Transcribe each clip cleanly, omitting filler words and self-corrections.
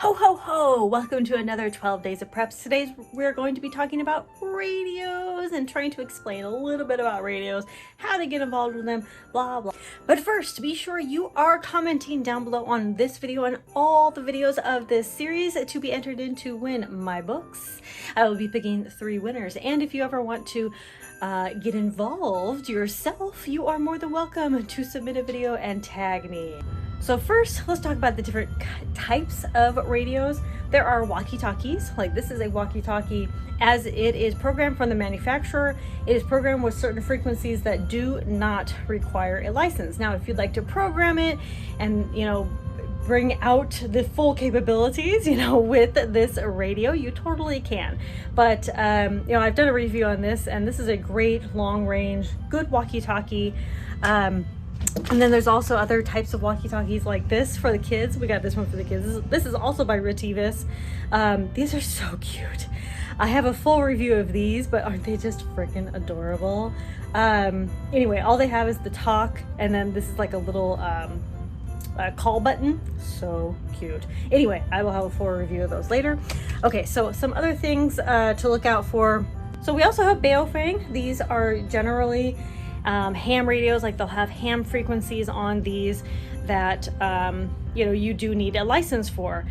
Ho ho ho! Welcome to another 12 Days of Preps. Today we're going to be talking about radios and trying to explain a little bit about radios, how to get involved with them, blah blah. But first, be sure you are commenting down below on this video and all the videos of this series to be entered in to win my books. I will be picking 3 winners, and if you ever want to get involved yourself, you are more than welcome to submit a video and tag me. So first, let's talk about the different types of radios. There are walkie-talkies, like this is a walkie-talkie as it is programmed from the manufacturer. It is programmed with certain frequencies that do not require a license. Now, if you'd like to program it and, bring out the full capabilities, with this radio, you totally can. But, I've done a review on this, and this is a great long-range, good walkie-talkie. And then there's also other types of walkie-talkies like this for the kids. We got this one for the kids. This is also by RADIOS. These are so cute. I have a full review of these, but aren't they just freaking adorable? Anyway, all they have is the talk, and then this is like a little call button. So cute. Anyway, I will have a full review of those later. Okay, so some other things to look out for. So we also have Baofeng. These are generally ham radios, like they'll have ham frequencies on these that you do need a license for.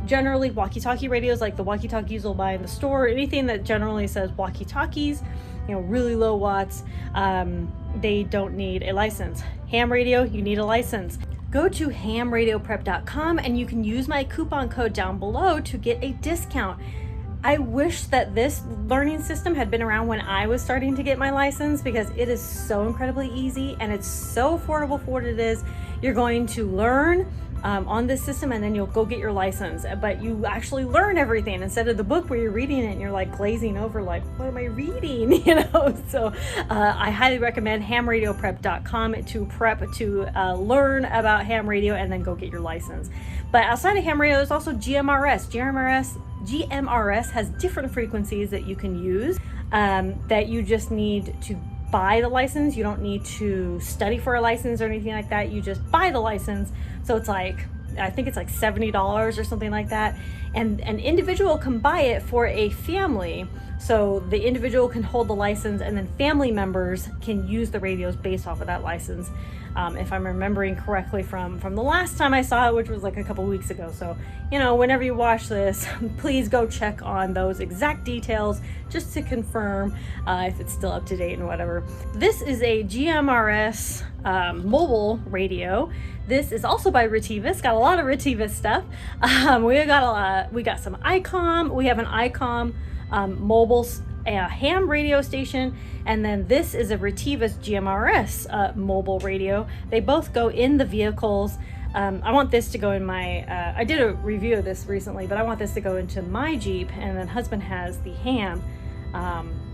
Generally walkie-talkie radios, like the walkie-talkies you'll buy in the store, anything that generally says walkie-talkies, really low watts, they don't need a license. Ham radio, you need a license. Go to hamradioprep.com and you can use my coupon code down below to get a discount. I wish that this learning system had been around when I was starting to get my license, because it is so incredibly easy and it's so affordable for what it is. You're going to learn on this system, and then you'll go get your license, but you actually learn everything instead of the book where you're reading it and you're like glazing over like, what am I reading? So I highly recommend hamradioprep.com to prep to learn about ham radio and then go get your license. But outside of ham radio, there's also GMRS. GMRS has different frequencies that you can use, that you just need to buy the license. You don't need to study for a license or anything like that. You just buy the license. So it's like, I think it's like $70 or something like that. And an individual can buy it for a family. So the individual can hold the license, and then family members can use the radios based off of that license. If I'm remembering correctly from the last time I saw it, which was like a couple weeks ago. So, whenever you watch this, please go check on those exact details just to confirm if it's still up to date and whatever. This is a GMRS mobile radio. This is also by RADIOS. Got a lot of RADIOS stuff. We got some ICOM. We have an ICOM mobile ham radio station, and then this is a RADIOS GMRS mobile radio. They both go in the vehicles. I want this to go in my, I did a review of this recently, but I want this to go into my Jeep, and then husband has the ham.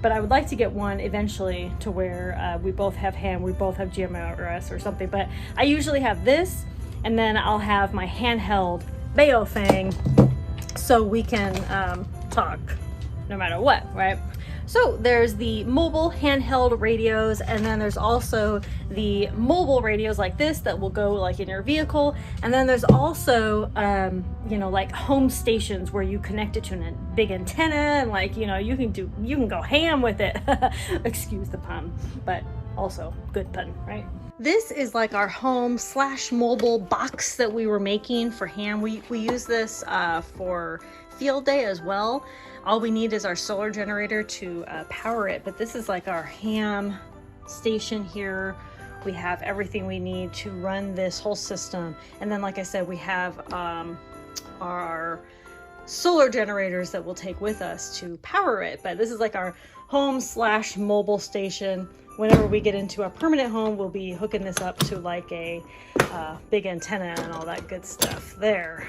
But I would like to get one eventually to where we both have ham, we both have GMRS or something. But I usually have this, and then I'll have my handheld Baofeng, so we can talk no matter what, right? So there's the mobile handheld radios, and then there's also the mobile radios like this that will go like in your vehicle. And then there's also, like home stations where you connect it to a big antenna, and like, you can go ham with it. Excuse the pun, but also good pun, right? This is like our home/mobile box that we were making for ham. We use this for field day as well. All we need is our solar generator to power it, but this is like our ham station here. We have everything we need to run this whole system. And then, like I said, we have our solar generators that we'll take with us to power it. But this is like our home/mobile station. Whenever we get into a permanent home, we'll be hooking this up to like a big antenna and all that good stuff there.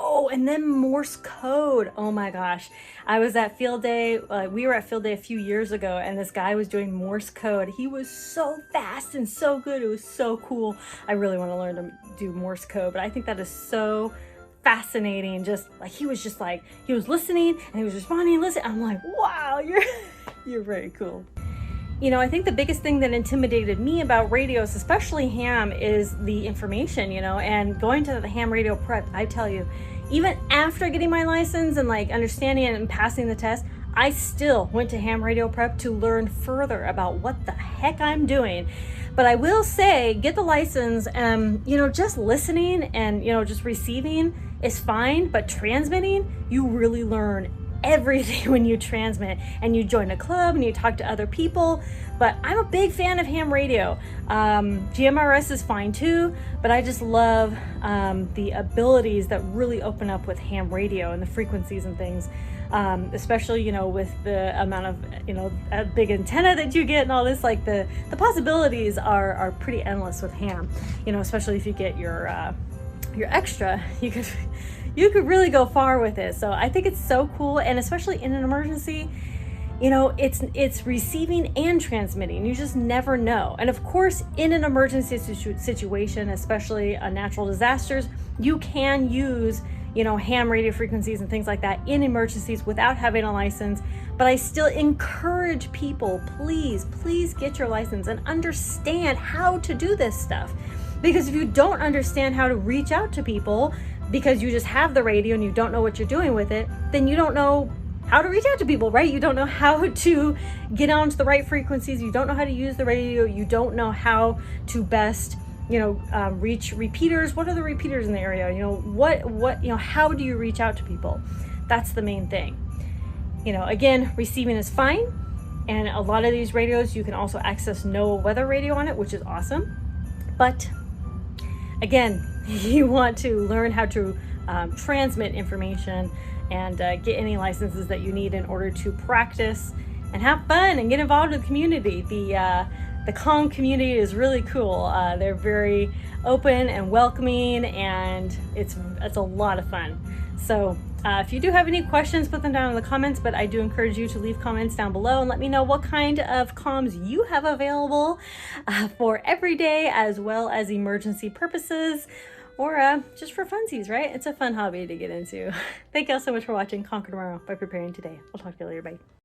Oh, and then Morse code. Oh my gosh. I was at field day. We were at field day a few years ago, and this guy was doing Morse code. He was so fast and so good. It was so cool. I really want to learn to do Morse code, but I think that is so fascinating. Just like he was listening and he was responding and listening. I'm like, wow, you're very cool. You know, I think the biggest thing that intimidated me about radios, especially ham, is the information, you know, and going to the ham radio prep, I tell you, even after getting my license and like understanding it and passing the test, I still went to ham radio prep to learn further about what the heck I'm doing. But I will say, get the license, you know, just listening and, you know, just receiving is fine, but transmitting, you really learn everything when you transmit and you join a club and you talk to other people. But I'm a big fan of ham radio. GMRS is fine too, but I just love the abilities that really open up with ham radio and the frequencies and things. Especially, you know, with the amount of, you know, a big antenna that you get and all this, like the possibilities are pretty endless with ham, you know, especially if you get your extra, you could really go far with it. So I think it's so cool. And especially in an emergency, you know, it's receiving and transmitting. You just never know. And of course, in an emergency situation, especially natural disasters, you can use, you know, ham radio frequencies and things like that in emergencies without having a license. But I still encourage people, please get your license and understand how to do this stuff. Because if you don't understand how to reach out to people because you just have the radio and you don't know what you're doing with it, then you don't know how to reach out to people, right? You don't know how to get onto the right frequencies. You don't know how to use the radio. You don't know how to best, you know, reach repeaters. What are the repeaters in the area? You know, what, you know, how do you reach out to people? That's the main thing. You know, again, receiving is fine. And a lot of these radios, you can also access NOAA weather radio on it, which is awesome. But again, you want to learn how to transmit information and get any licenses that you need in order to practice and have fun and get involved with the community. The comm community is really cool. They're very open and welcoming, and it's a lot of fun. So if you do have any questions, put them down in the comments, but I do encourage you to leave comments down below and let me know what kind of comms you have available for everyday as well as emergency purposes, or just for funsies, right? It's a fun hobby to get into. Thank you all so much for watching Conquer Tomorrow by Preparing Today. I'll talk to you later. Bye.